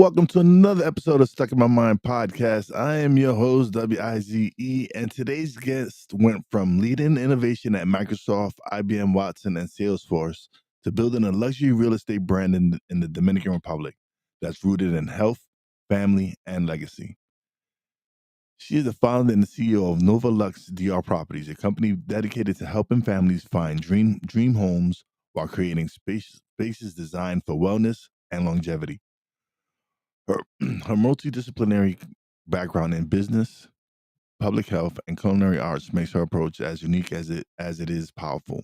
welcome to another episode of Stuck in My Mind podcast. I am your host, Wize, and today's guest went from leading innovation at Microsoft, IBM Watson, and Salesforce to building a luxury real estate brand in the Dominican Republic that's rooted in health, family, and legacy. She is the founder and the CEO of Nova Lux DR Properties, a company dedicated to helping families find dream homes while creating spaces designed for wellness and longevity. Her, her multidisciplinary background in business, public health, and culinary arts makes her approach as unique as it is powerful.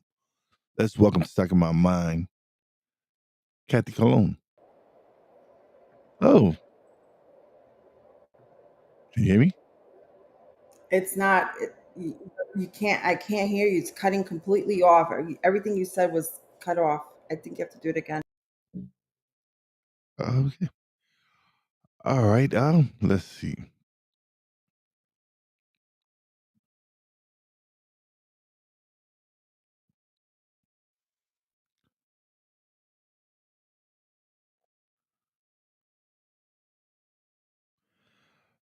Let's welcome Stuck in My Mind, Kathy Colon. Oh, can you hear me? It's not. You can't. I can't hear you. It's cutting completely off. Everything you said was cut off. I think you have to do it again. Okay. All right. Let's see.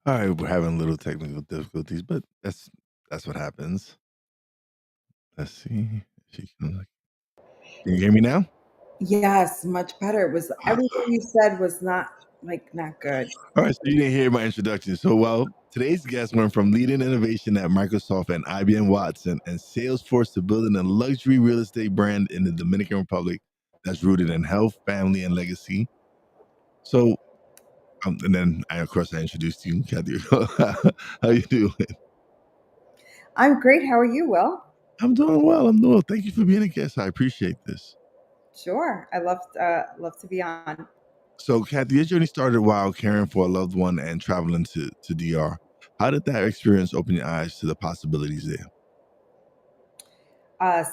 All right, we're having little technical difficulties, but that's what happens. Let's see. Can you hear me now? Yes, much better. It was everything you said was not good. All right, so you didn't hear my introduction. So, today's guest went from leading innovation at Microsoft and IBM Watson and Salesforce to building a luxury real estate brand in the Dominican Republic that's rooted in health, family, and legacy. So, and then of course, I introduced you, Kathy. How you doing? I'm great. How are you? Well, I'm doing well. I'm doing well. Thank you for being a guest. I appreciate this. sure. I love to be on. So, Kathy, your journey started while caring for a loved one and traveling to DR. How did that experience open your eyes to the possibilities there?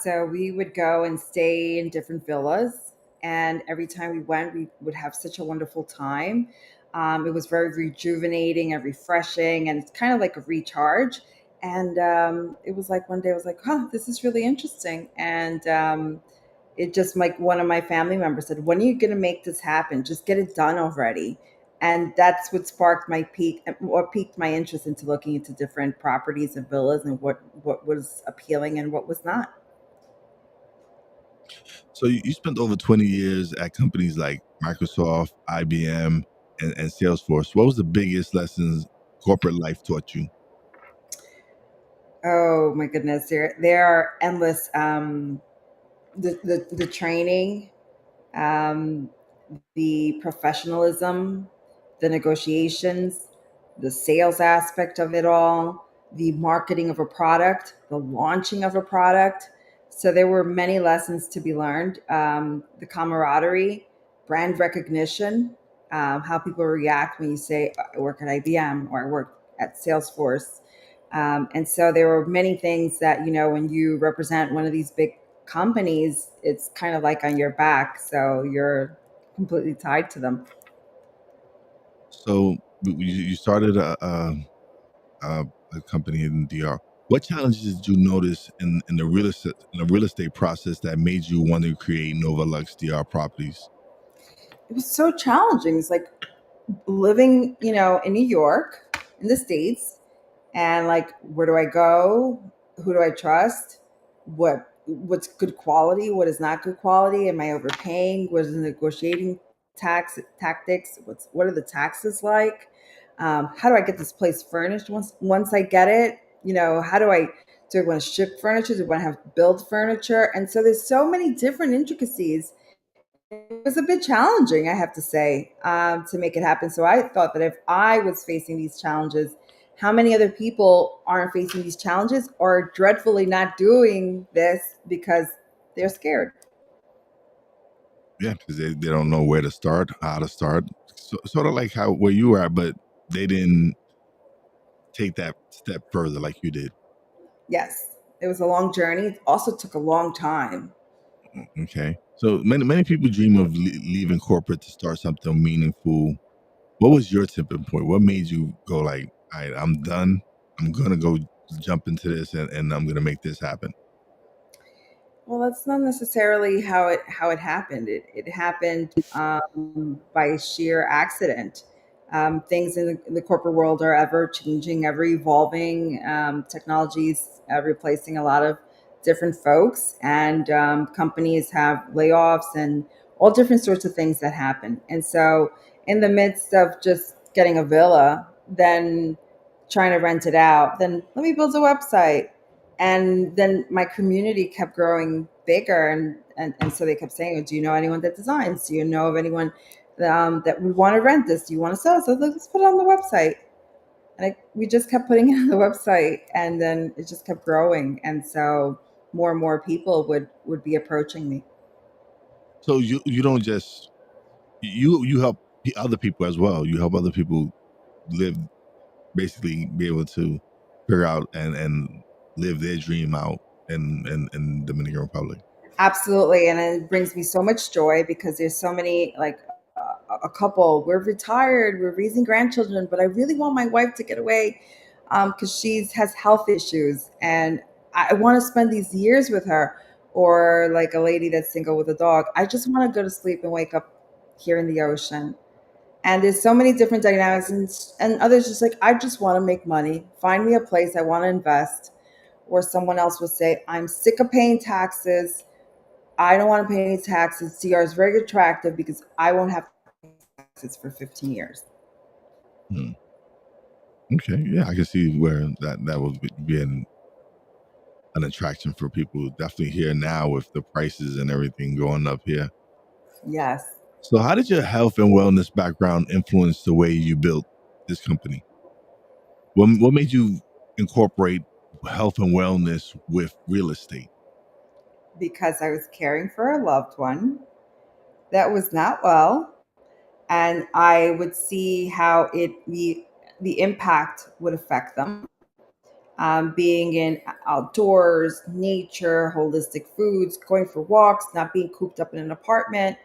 So we would go and stay in different villas, and every time we went, we would have such a wonderful time. It was very rejuvenating and refreshing, and it's kind of like a recharge. And it was like one day I was like, "Huh, this is really interesting." And it just like one of my family members said, "When are you going to make this happen? Just get it done already." And that's what sparked my or piqued my interest into looking into different properties and villas and what was appealing and what was not. So you spent over 20 years at companies like Microsoft, IBM, and Salesforce. What was the biggest lessons corporate life taught you? Oh my goodness, there are endless. The training, um, the professionalism, the negotiations, the sales aspect of it all, the marketing of a product, the launching of a product. So there were many lessons to be learned. The camaraderie, brand recognition, how people react when you say, "I work at IBM" or "I work at Salesforce." And so there were many things that, when you represent one of these big companies, it's kind of like on your back. So you're completely tied to them. So you started a, a company in DR. What challenges did you notice in the real estate process that made you want to create Nova Lux DR Properties? It was so challenging. It's like living, in New York, in the States, and like, where do I go? Who do I trust? What's good quality? What is not good quality? Am I overpaying? What is the negotiating tactics? What are the taxes like? How do I get this place furnished once I get it? How do I want to ship furniture? Do I want to have build furniture? And so there's so many different intricacies. It was a bit challenging, I have to say, to make it happen. So I thought that if I was facing these challenges, how many other people aren't facing these challenges or dreadfully not doing this because they're scared? Yeah, because they don't know where to start, how to start. Sort of like how where you were at, but they didn't take that step further like you did. Yes, it was a long journey. It also took a long time. Okay. So many people dream of leaving corporate to start something meaningful. What was your tipping point? What made you go like, all right, I'm done. I'm gonna go jump into this and I'm gonna make this happen. Well, that's not necessarily how it happened. It happened by sheer accident. Things in the corporate world are ever changing, ever evolving. Technologies replacing a lot of different folks, and companies have layoffs and all different sorts of things that happen. And so, in the midst of just getting a villa, then trying to rent it out, then let me build a website. And then my community kept growing bigger. And so they kept saying, "Oh, do you know anyone that designs? Do you know of anyone that would want to rent this? Do you want to sell it? So let's put it on the website." And we just kept putting it on the website, and then it just kept growing. And so more and more people would be approaching me. So you don't just you help other people as well. You help other people live, basically be able to figure out and live their dream out in Dominican Republic. Absolutely, and it brings me so much joy because there's so many, like a couple. We're retired, we're raising grandchildren, but I really want my wife to get away because she has health issues, and I want to spend these years with her. Or like a lady that's single with a dog. I just want to go to sleep and wake up here in the ocean. And there's so many different dynamics, and others just like, I just want to make money. Find me a place I want to invest. Or someone else will say, I'm sick of paying taxes. I don't want to pay any taxes. CR is very attractive because I won't have to pay taxes for 15 years. Hmm. Okay, yeah, I can see where that would be an attraction for people. Definitely here now with the prices and everything going up here. Yes. So, how did your health and wellness background influence the way you built this company? What made you incorporate health and wellness with real estate? Because I was caring for a loved one that was not well, and I would see how the impact would affect them. Being in outdoors, nature, holistic foods, going for walks, not being cooped up in an apartment.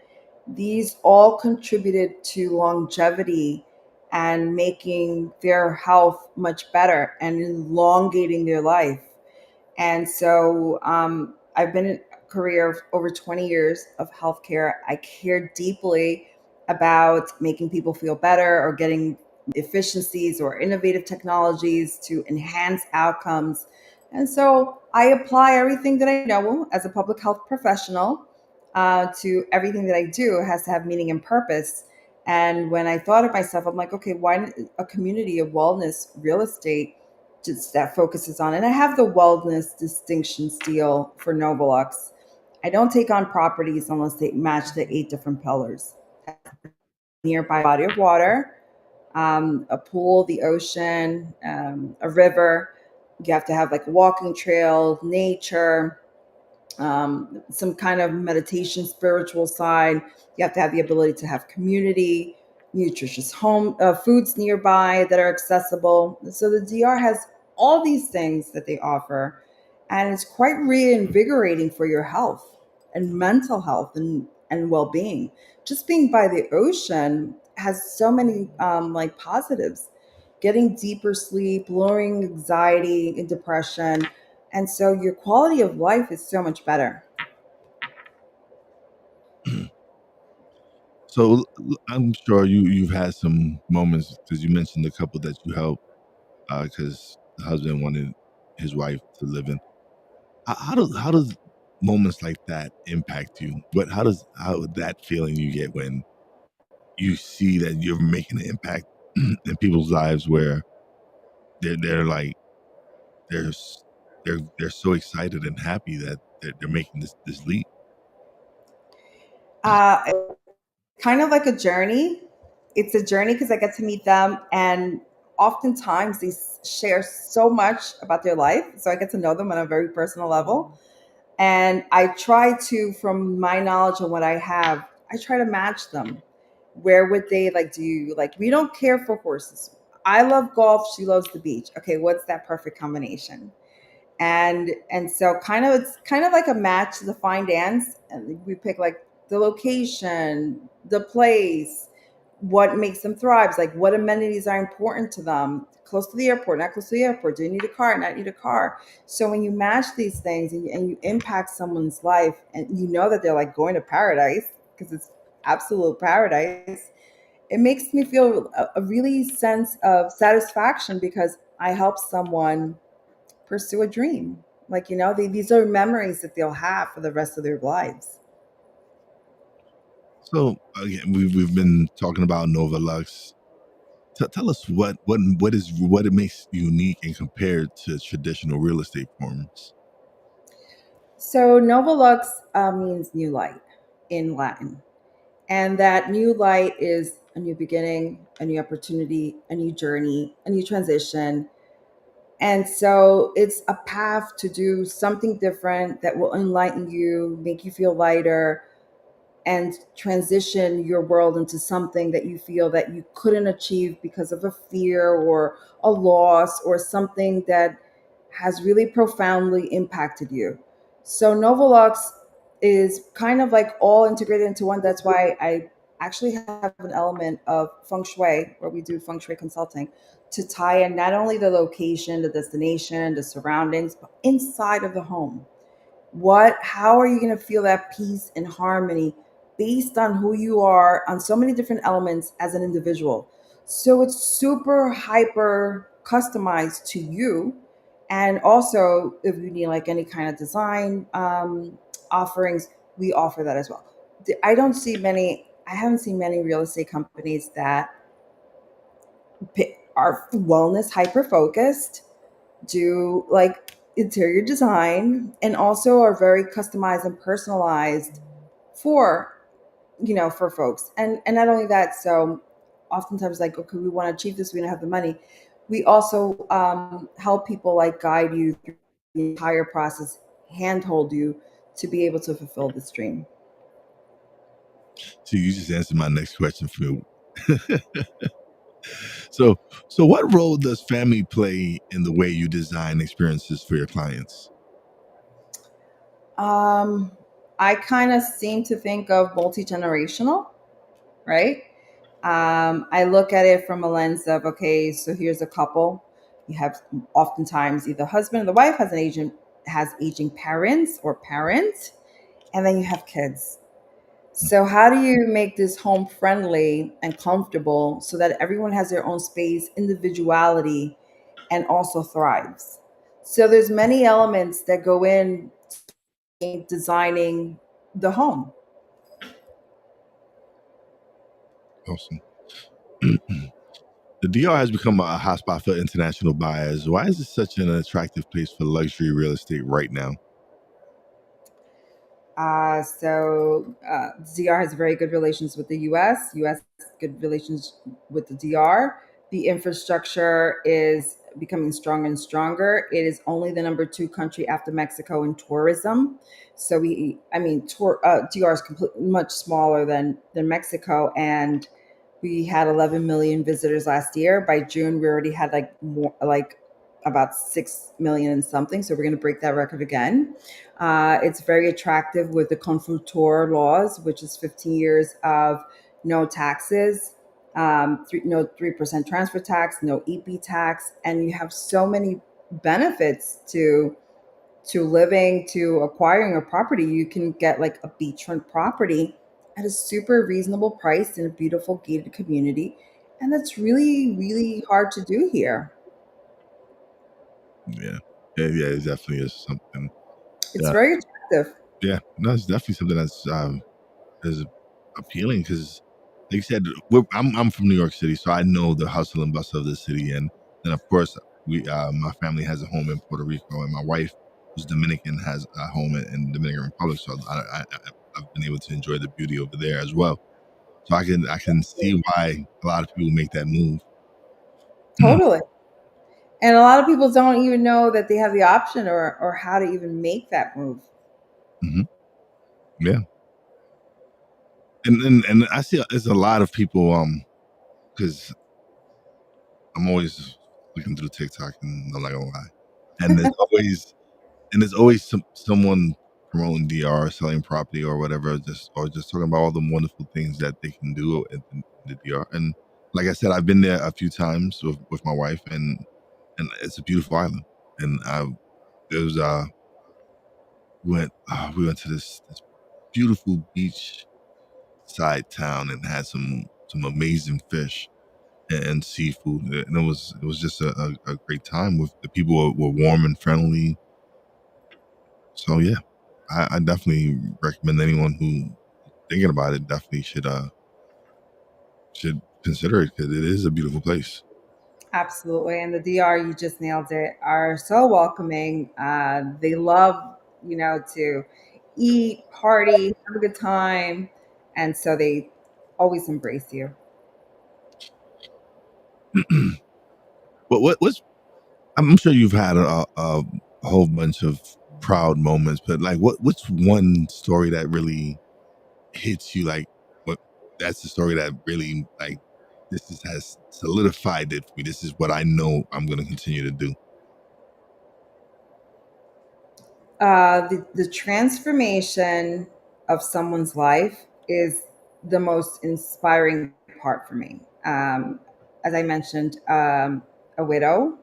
These all contributed to longevity and making their health much better and elongating their life. And so I've been in a career of over 20 years of healthcare. I care deeply about making people feel better or getting efficiencies or innovative technologies to enhance outcomes. And so I apply everything that I know as a public health professional to everything that I do. It has to have meaning and purpose. And when I thought of myself, I'm like, okay, why a community of wellness real estate just that focuses on, and I have the wellness distinction seal for Nova Lux. I don't take on properties unless they match the 8 different pillars. Nearby body of water, a pool, the ocean, a river. You have to have like a walking trail, nature, some kind of meditation, spiritual side. You have to have the ability to have community, nutritious home foods nearby that are accessible. So the DR has all these things that they offer, and it's quite reinvigorating for your health and mental health and well-being. Just being by the ocean has so many like positives. Getting deeper sleep, lowering anxiety and depression, and so your quality of life is so much better. So I'm sure you've had some moments because you mentioned a couple that you helped because the husband wanted his wife to live in. How does moments like that impact you? How that feeling you get when you see that you're making an impact in people's lives where they're like they're s- they're so excited and happy that they're making this leap. It's kind of like a journey. It's a journey because I get to meet them, and oftentimes they share so much about their life. So I get to know them on a very personal level. And I try to, from my knowledge and what I have, I try to match them. Where would they like? Do you like? We don't care for horses. I love golf. She loves the beach. Okay, what's that perfect combination? And so kind of it's kind of like a match, the fine dance, and we pick like the location, the place, what makes them thrive, like what amenities are important to them, close to the airport, not close to the airport, do you need a car, not need a car. So when you match these things and you impact someone's life, and you know that they're like going to paradise because it's absolute paradise, it makes me feel a really sense of satisfaction because I help someone pursue a dream. Like, these are memories that they'll have for the rest of their lives. So again, we've been talking about Nova Lux. Tell us what it makes unique and compared to traditional real estate forms. So, Nova Lux means new light in Latin. And that new light is a new beginning, a new opportunity, a new journey, a new transition. And so it's a path to do something different that will enlighten you, make you feel lighter, and transition your world into something that you feel that you couldn't achieve because of a fear or a loss or something that has really profoundly impacted you. So Novolux is kind of like all integrated into one. That's why I actually have an element of feng shui where we do feng shui consulting to tie in not only the location, the destination, the surroundings, but inside of the home. How are you going to feel that peace and harmony based on who you are on so many different elements as an individual? So it's super hyper customized to you. And also, if you need like any kind of design offerings, we offer that as well. I haven't seen many real estate companies that are wellness hyper focused, do like interior design, and also are very customized and personalized for for folks. And not only that, so oftentimes like, okay, we want to achieve this, we don't have the money. We also help people like guide you through the entire process, handhold you to be able to fulfill this dream. So you just answered my next question for me. So what role does family play in the way you design experiences for your clients? um I kind of seem to think of multi-generational, right? I look at it from a lens of, okay, so here's a couple. You have oftentimes either husband or the wife has aging parents or parents, and then you have kids. So how do you make this home friendly and comfortable so that everyone has their own space, individuality, and also thrives? So there's many elements that go in designing the home. Awesome. The DR has become a hotspot for international buyers. Why is it such an attractive place for luxury real estate right now? DR has very good relations with the US. US has good relations with the DR. The infrastructure is becoming stronger and stronger. It is only the number two country after Mexico in tourism. So DR is much smaller than Mexico, and we had 11 million visitors last year. By June, we already had like more, like about 6 million and something. So we're going to break that record again. It's very attractive with the Consultor laws, which is 15 years of no taxes, no 3% transfer tax, no EP tax, and you have so many benefits to living, to acquiring a property. You can get like a beachfront property at a super reasonable price in a beautiful gated community, and that's really really hard to do here. Yeah. Yeah, it definitely is something. It's Yeah. very attractive. Yeah. No, it's definitely something that's is appealing because, like you said, I'm from New York City, so I know the hustle and bustle of the city, and then of course my family has a home in Puerto Rico, and my wife, who's Dominican, has a home in Dominican Republic. So I've been able to enjoy the beauty over there as well. So I can see why a lot of people make that move. Totally. And a lot of people don't even know that they have the option or how to even make that move. Hmm. Yeah, and I see there's a lot of people because I'm always looking through TikTok, and I'm not gonna lie, and there's always someone promoting DR, selling property or whatever, just talking about all the wonderful things that they can do in the DR. And like I said, I've been there a few times with my wife, and it's a beautiful island. And it was we went to this beautiful beach side town and had some some amazing fish and seafood, and it was just a great time. With the people were warm and friendly. So yeah, I definitely recommend anyone who thinking about it definitely should consider it, because it is a beautiful place. Absolutely. And the DR, you just nailed it, are so welcoming. They love, to eat, party, have a good time. And so they always embrace you. But what's I'm sure you've had a whole bunch of proud moments, but like what's one story that really hits you, like what that's the story that really, like, has solidified it for me. This is what I know I'm going to continue to do. The transformation of someone's life is the most inspiring part for me. As I mentioned, a widow,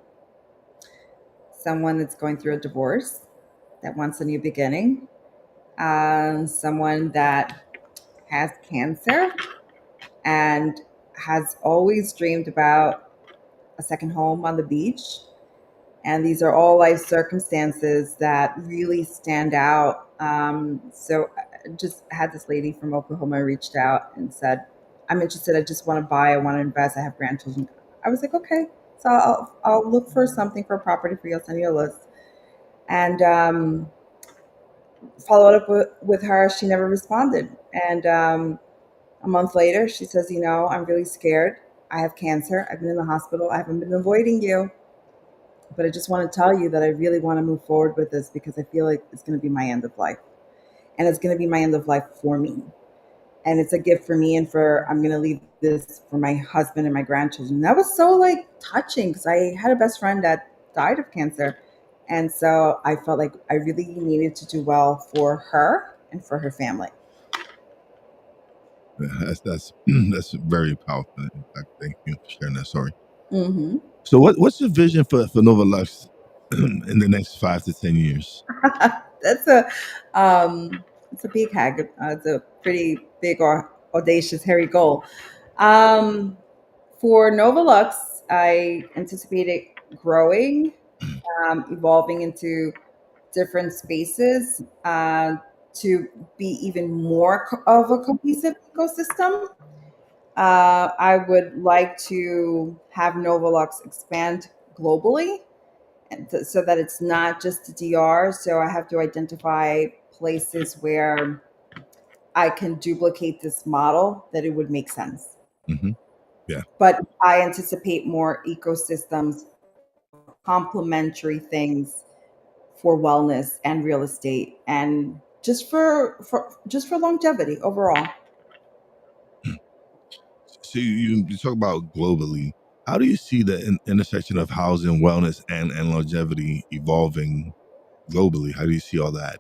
someone that's going through a divorce, that wants a new beginning, someone that has cancer and has always dreamed about a second home on the beach. And these are all life circumstances that really stand out. So I just had this lady from Oklahoma reached out and said, I'm interested. I just want to buy. I want to invest. I have grandchildren. I was like, okay. So I'll look for something for a property for you. I'll send you a list. And followed up with her. She never responded. And a month later, she says, I'm really scared. I have cancer. I've been in the hospital. I haven't been avoiding you, but I just want to tell you that I really want to move forward with this because I feel like it's going to be my end of life. And it's going to be my end of life for me. And it's a gift for me, and I'm going to leave this for my husband and my grandchildren. That was so like touching because I had a best friend that died of cancer. And so I felt like I really needed to do well for her and for her family. That's that's very powerful. In fact, thank you for sharing that story. Mm-hmm. So what's your vision for Nova Lux in the next 5 to 10 years? That's a it's a big hag. It's a pretty big or audacious, hairy goal. Um, for Nova Lux, I anticipate it growing, evolving into different spaces to be even more of a cohesive ecosystem. I would like to have Nova Lux expand globally and so that it's not just the DR. So I have to identify places where I can duplicate this model that it would make sense. Mm-hmm. Yeah. But I anticipate more ecosystems, complementary things for wellness and real estate, and just for longevity overall. So you talk about globally. How do you see the intersection of housing, wellness, and longevity evolving globally? How do you see all that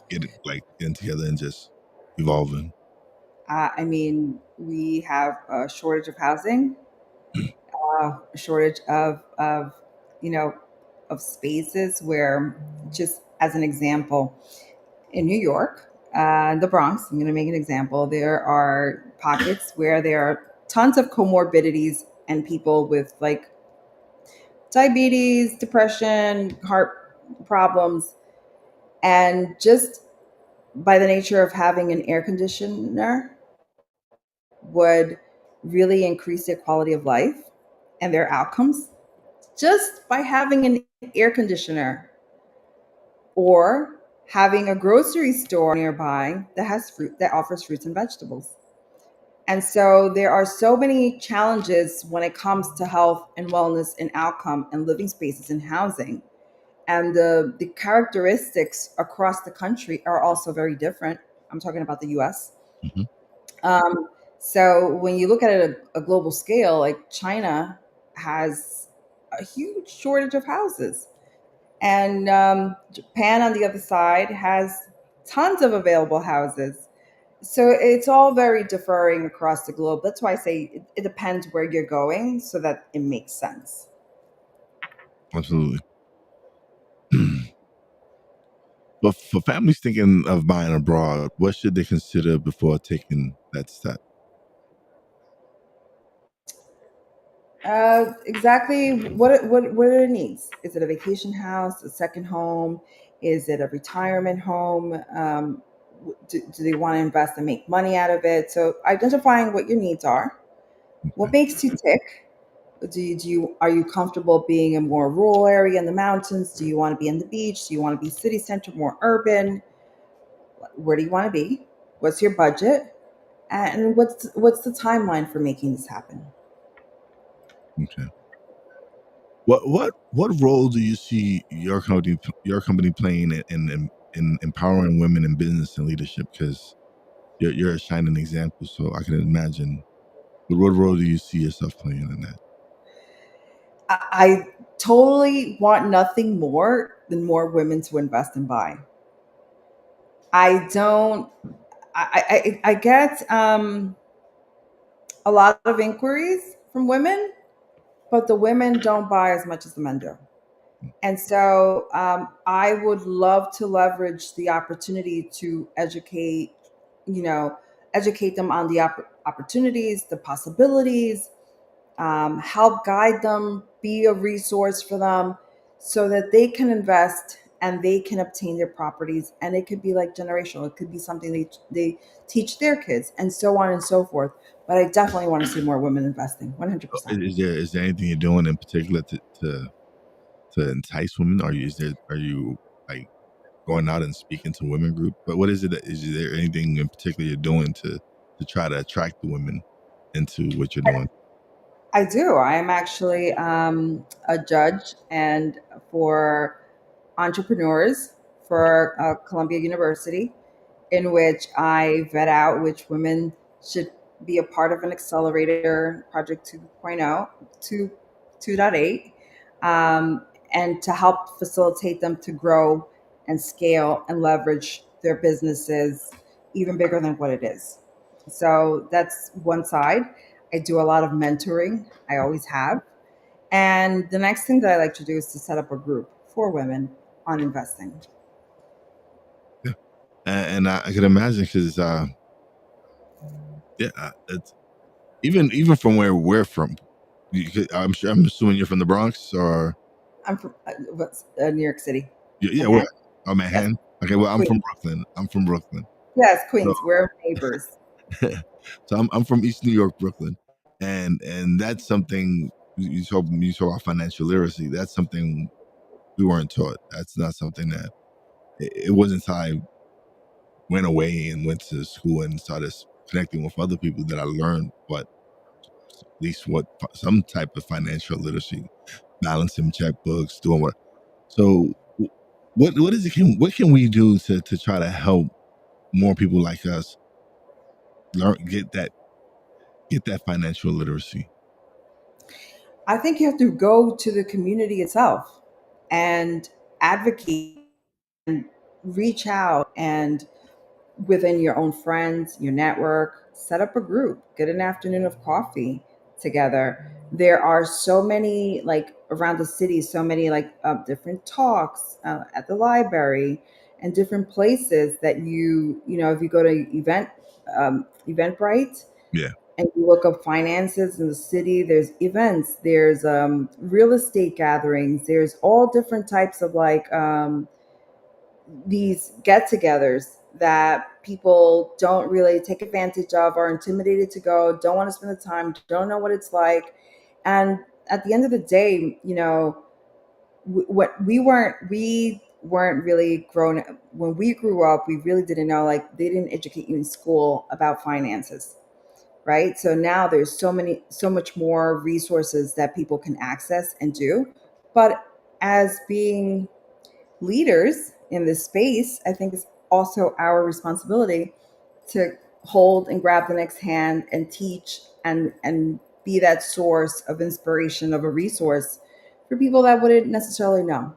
getting together and just evolving? I mean, we have a shortage of housing, a shortage of you know of spaces where, just as an example, in New York, the Bronx, I'm going to make an example. There are pockets where there are tons of comorbidities and people with like diabetes, depression, heart problems, and just by the nature of having an air conditioner would really increase their quality of life and their outcomes just by having an air conditioner, or having a grocery store nearby that has fruit, that offers fruits and vegetables. And so there are so many challenges when it comes to health and wellness and outcome and living spaces and housing. And the characteristics across the country are also very different. I'm talking about the US. Mm-hmm. Um, so when you look at it at a global scale, like China has a huge shortage of houses. And Japan, on the other side, has tons of available houses. So it's all very differing across the globe. That's why I say it depends where you're going so that it makes sense. Absolutely. But for families thinking of buying abroad, what should they consider before taking that step? Exactly what are their needs? Is it a vacation house, a second home? Is it a retirement home? Do they want to invest and make money out of it? So identifying what your needs are, what Okay. makes you tick. Do you are you comfortable being in a more rural area in the mountains? Do you want to be in the beach? Do you want to be city center, more urban? Where do you want to be? What's your budget? And what's the timeline for making this happen? Okay. What role do you see your company playing in empowering women in business and leadership? Because you're a shining example, so I can imagine. But what role do you see yourself playing in that? I totally want nothing more than more women to invest and buy. I don't. I get a lot of inquiries from women, but the women don't buy as much as the men do. And so I would love to leverage the opportunity to educate them on the opportunities, the possibilities, help guide them, be a resource for them so that they can invest and they can obtain their properties. And it could be like generational, it could be something they teach their kids and so on and so forth. But I definitely want to see more women investing, Is 100%. is there anything you're doing in particular to entice women? Are you like going out and speaking to women group? But what is it? Is there anything in particular you're doing to try to attract the women into what you're doing? I do. I am actually a judge and for entrepreneurs for Columbia University, in which I vet out which women should be a part of an accelerator project 2.0 to 2.8, and to help facilitate them to grow and scale and leverage their businesses even bigger than what it is. So that's one side. I do a lot of mentoring. I always have. And the next thing that I like to do is to set up a group for women on investing. Yeah, and I can imagine because yeah, it's even from where we're from. I'm assuming you're from the Bronx or I'm from New York City, yeah, where? Manhattan. Oh, Yes, Manhattan. Okay, well, I'm from Queens. Brooklyn. I'm from Brooklyn. Yes, So, Queens. We're neighbors. so I'm from East New York, Brooklyn, and that's something you talk about financial literacy. That's something we weren't taught. That's not something that it wasn't until I went away and went to school and started connecting with other people that I learned what at least what some type of financial literacy, balancing checkbooks, doing what. So what is it? What can we do to try to help more people like us learn get that financial literacy? I think you have to go to the community itself and advocate and reach out and within your own friends, your network, set up a group, get an afternoon of coffee together. There are so many, like around the city, so many like different talks at the library and different places that if you go to Eventbrite Yeah, and you look up finances in the city, there's events, there's real estate gatherings, there's all different types of like these get-togethers that people don't really take advantage of, are intimidated to go, don't want to spend the time, don't know what it's like. And at the end of the day, what we weren't really grown when we grew up. We really didn't know, like they didn't educate you in school about finances, right? So now there's so much more resources that people can access and do. But as being leaders in this space, I think it's also our responsibility to hold and grab the next hand and teach and be that source of inspiration, of a resource for people that wouldn't necessarily know.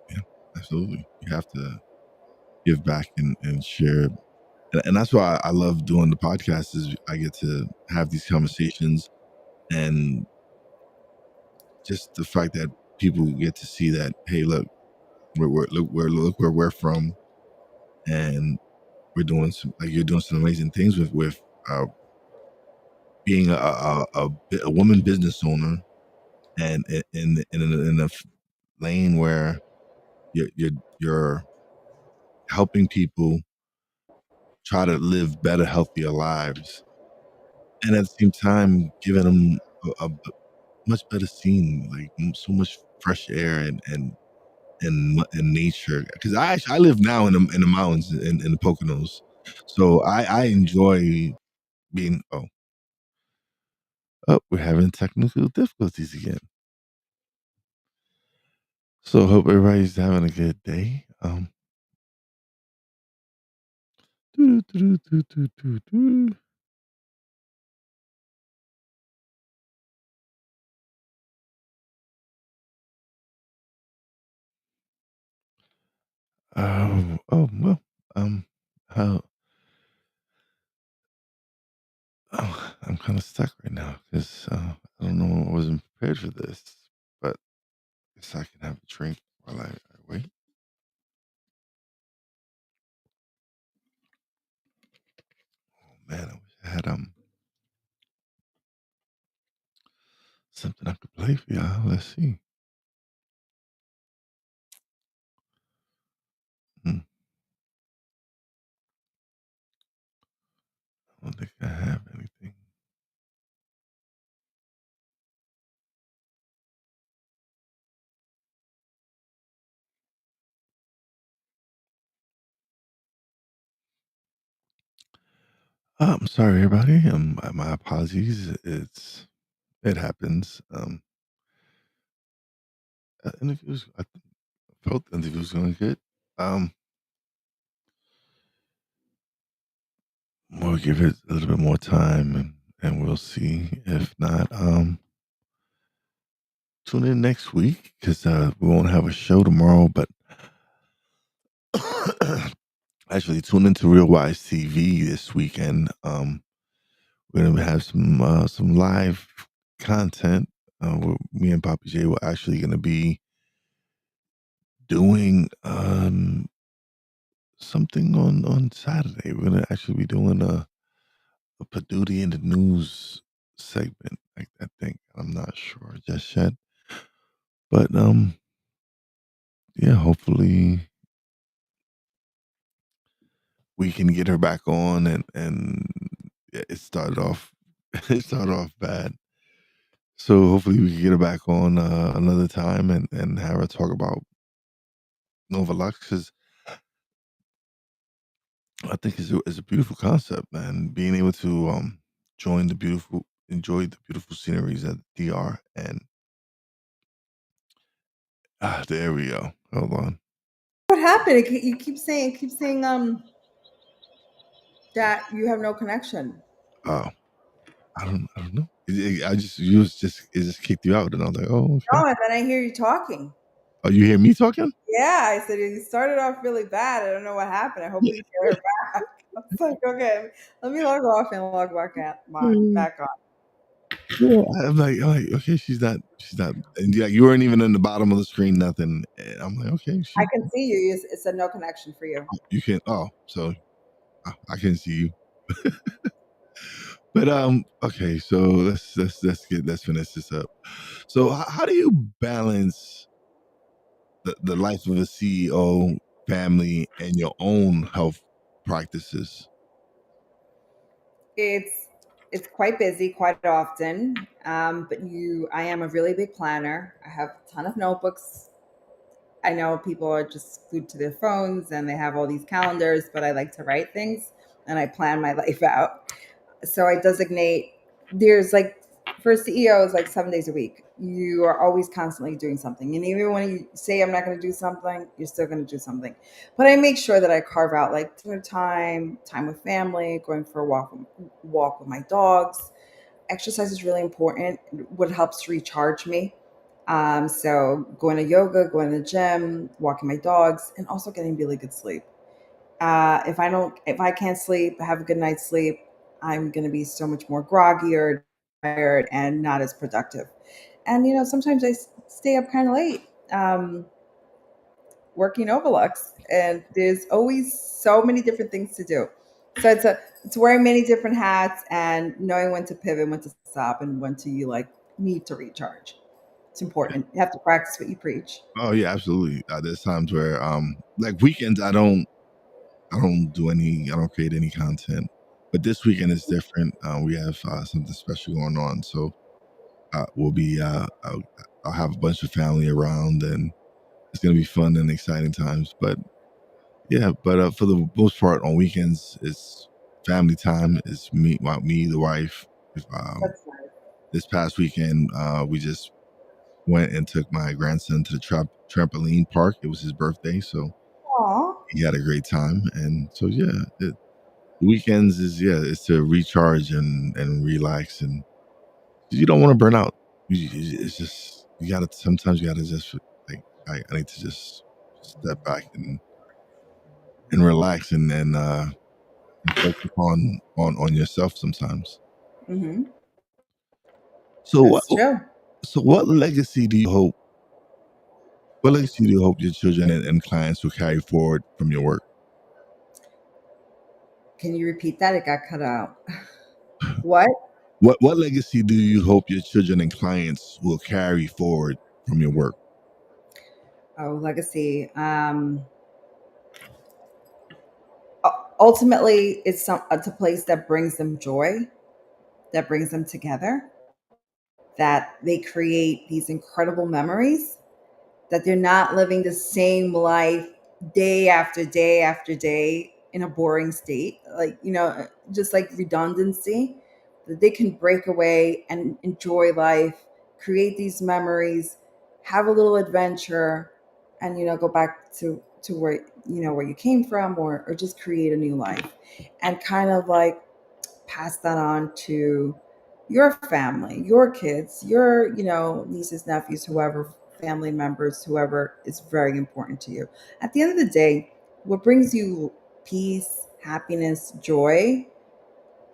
yeah, absolutely. You have to give back and share, and that's why I love doing the podcast. Is I get to have these conversations, and just the fact that people get to see that, hey, look, look where we're from, and we're doing some, like you're doing some amazing things with being a woman business owner, and in a lane where you're helping people try to live better, healthier lives, and at the same time giving them a much better scene, like so much fresh air and nature. Because I live now in the mountains in the Poconos, so I enjoy being. We're having technical difficulties again. So hope everybody's having a good day. Doo, doo, doo, doo, doo, doo. Well, how I'm kind of stuck right now because I don't know. I wasn't prepared for this, but I guess I can have a drink while I wait. Oh man, I wish I had something I could play for y'all. Let's see. Hmm, I don't think I have anything. I'm sorry, everybody. My apologies. It happens. Interviews. I felt the interview was going good. Um, we'll give it a little bit more time, and we'll see. If not, tune in next week because we won't have a show tomorrow. But actually, tune into Real Wise TV this weekend. We're gonna have some live content. Me and Papa J were actually gonna be doing something on Saturday. We're gonna actually be doing a Padootie in the news segment. I think I'm not sure just yet, but yeah, hopefully we can get her back on, and it started off it started off bad. So hopefully we can get her back on another time and have her talk about Nova Lux because I think it's a beautiful concept, man. Being able to enjoy the beautiful sceneries at DR, and there we go. Hold on. What happened? You keep saying that you have no connection. Oh, I don't know. I just you was just it just kicked you out, and I was like, oh, okay. No, and then I hear you talking. Oh, you hear me talking? Yeah, I said you started off really bad. I don't know what happened. I hope we can get her back. I was like, okay, let me log off and log back on. Yeah, I'm like, okay, she's not, and yeah, you weren't even in the bottom of the screen, nothing. And I'm like, okay, I can see you. It said no connection for you. you can't. Oh, so I can see you. But okay, so let's finish this up. So how do you balance the life of a CEO, family, and your own health practices? It's it's quite busy quite often, but I am a really big planner. I have a ton of notebooks. I know people are just glued to their phones and they have all these calendars, but I like to write things and I plan my life out. So I designate, there's like, for a CEO, it's like 7 days a week. You are always constantly doing something. And even when you say I'm not going to do something, you're still going to do something. But I make sure that I carve out like dinner time with family, going for a walk with my dogs. Exercise is really important. What helps to recharge me. So going to yoga, going to the gym, walking my dogs, and also getting really good sleep. If I can't sleep, have a good night's sleep, I'm going to be so much more groggy or tired and not as productive. And sometimes I stay up kind of late. Working Nova Lux, and there's always so many different things to do. So it's wearing many different hats and knowing when to pivot, when to stop, and when to you like need to recharge. It's important. You have to practice what you preach. Oh yeah, absolutely. There's times where like weekends I don't create any content. But this weekend is different. We have something special going on. So we'll be I'll have a bunch of family around, and it's gonna be fun and exciting times. But yeah, but for the most part on weekends it's family time. It's me, the wife. If, That's nice. this past weekend we just went and took my grandson to the trampoline park. It was his birthday, so Aw. he had a great time. And so yeah, weekends is to recharge and relax, and you don't want to burn out. It's just you gotta sometimes you gotta just like I need to just step back and relax and focus on yourself sometimes. Mm-hmm. So That's true. what legacy do you hope? What legacy do you hope your children and clients will carry forward from your work? Can you repeat that? It got cut out. What? What legacy do you hope your children and clients will carry forward from your work? Oh, legacy. Ultimately, it's a place that brings them joy, that brings them together, that they create these incredible memories, that they're not living the same life day after day after day in a boring state, like, just like redundancy, that they can break away and enjoy life, create these memories, have a little adventure, and go back to where you came from, or just create a new life, and kind of like pass that on to your family, your kids, your, nieces, nephews, whoever, family members, whoever is very important to you. At the end of the day, what brings you peace, happiness, joy,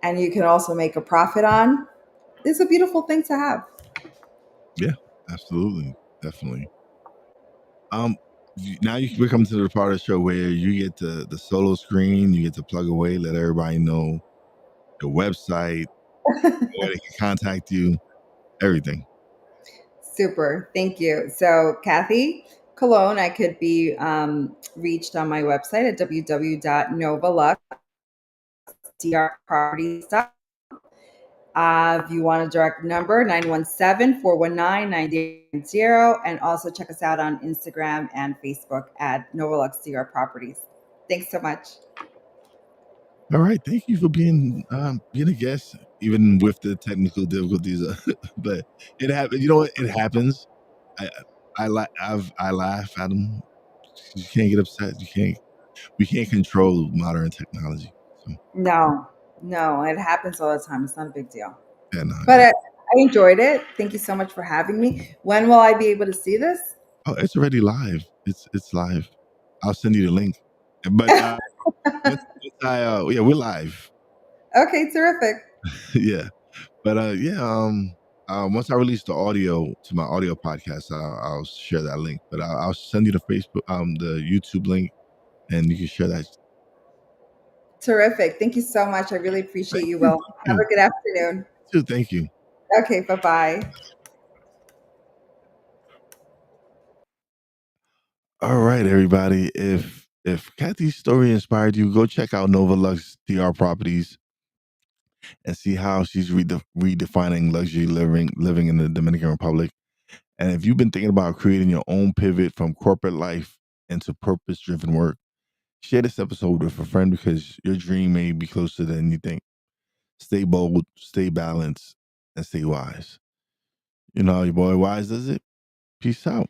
and you can also make a profit on is a beautiful thing to have. Yeah, absolutely, definitely. Um, now we're coming to the part of the show where you get the solo screen. You get to plug away, let everybody know your website, where they can contact you, everything. Super. Thank you. So, Kathy Colon, I could be reached on my website at www.novaluxdrproperties.com. If you want a direct number, 917-419-9890. And also check us out on Instagram and Facebook at Nova Lux DR Properties. Thanks so much. All right, thank you for being a guest, even with the technical difficulties. But it happened. You know what? It happens. I I laugh at them. You can't get upset. We can't control modern technology. So No, no, it happens all the time. It's not a big deal. yeah, no, But I enjoyed it. Thank you so much for having me. When will I be able to see this? oh, it's already live. It's live. I'll send you the link. But yeah, we're live. Okay, terrific. Yeah, but once I release the audio to my audio podcast, I'll share that link. But I'll send you the Facebook, the YouTube link, and you can share that. Terrific. Thank you so much. I really appreciate Thank you, you, Will. thank Have you, a good afternoon. too. Thank you. Okay, bye bye. All right, everybody. If Kathy's story inspired you, go check out Nova Lux DR Properties and see how she's redefining luxury living in the Dominican Republic. And if you've been thinking about creating your own pivot from corporate life into purpose-driven work, share this episode with a friend because your dream may be closer than you think. Stay bold, stay balanced, and stay wise. You know how your boy Wise does it. Peace out.